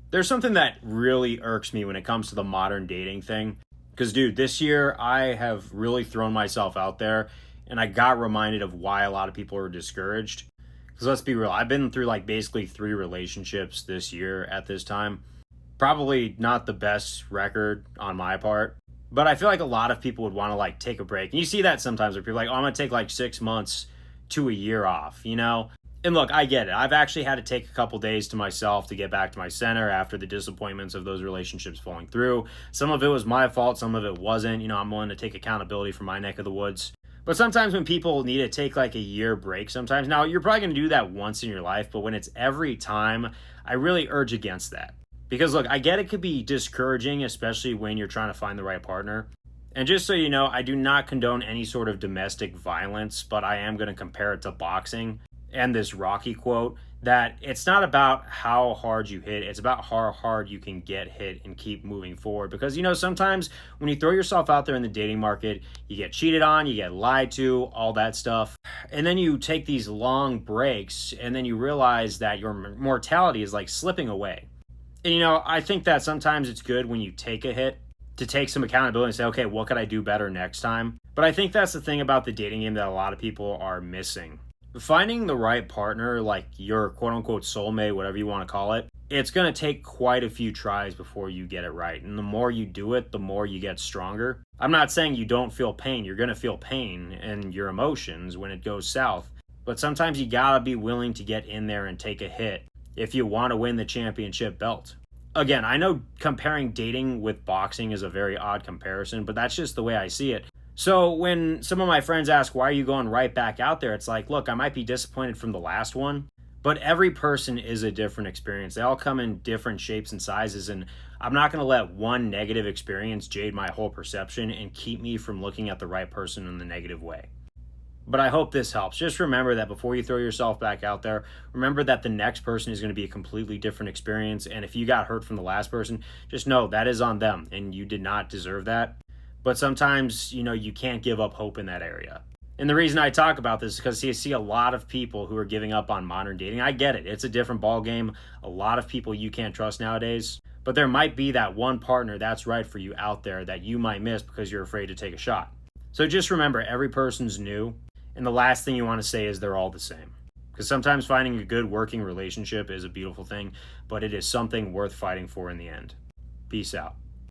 There's something that really irks me when it comes to the modern dating thing. Because, dude, this year I have really thrown myself out there and I got reminded of why a lot of people are discouraged. Because let's be real, I've been through like basically three relationships this year at this time. Probably not the best record on my part. But I feel like a lot of people would want to like take a break. And you see that sometimes where people are like, oh, I'm going to take like 6 months to a year off, you know? And look, I get it. I've actually had to take a couple days to myself to get back to my center after the disappointments of those relationships falling through. Some of it was my fault, some of it wasn't. You know, I'm willing to take accountability for my neck of the woods. But sometimes when people need to take like a year break, sometimes, now you're probably going to do that once in your life, but when it's every time, I really urge against that. Because look, I get it could be discouraging, especially when you're trying to find the right partner. And just so you know, I do not condone any sort of domestic violence, but I am going to compare it to boxing and this Rocky quote that it's not about how hard you hit, it's about how hard you can get hit and keep moving forward. Because, you know, sometimes when you throw yourself out there in the dating market, you get cheated on, you get lied to, all that stuff. And then you take these long breaks and then you realize that your mortality is like slipping away. And, you know, I think that sometimes it's good when you take a hit to take some accountability and say, okay, what could I do better next time? But I think that's the thing about the dating game that a lot of people are missing. Finding the right partner, like your quote unquote soulmate, whatever you want to call it, it's going to take quite a few tries before you get it right. And the more you do it, the more you get stronger. I'm not saying you don't feel pain. You're going to feel pain and your emotions when it goes south. But sometimes you got to be willing to get in there and take a hit if you want to win the championship belt. Again, I know comparing dating with boxing is a very odd comparison, but that's just the way I see it. So when some of my friends ask, why are you going right back out there? It's like, look, I might be disappointed from the last one, but every person is a different experience. They all come in different shapes and sizes, and I'm not going to let one negative experience jade my whole perception and keep me from looking at the right person in the negative way. But I hope this helps. Just remember that before you throw yourself back out there, remember that the next person is going to be a completely different experience. And if you got hurt from the last person, just know that is on them and you did not deserve that. But sometimes, you know, you can't give up hope in that area. And the reason I talk about this is because you see a lot of people who are giving up on modern dating. I get it. It's a different ball game. A lot of people you can't trust nowadays. But there might be that one partner that's right for you out there that you might miss because you're afraid to take a shot. So just remember, every person's new. And the last thing you want to say is they're all the same. Because sometimes finding a good working relationship is a beautiful thing, but it is something worth fighting for in the end. Peace out.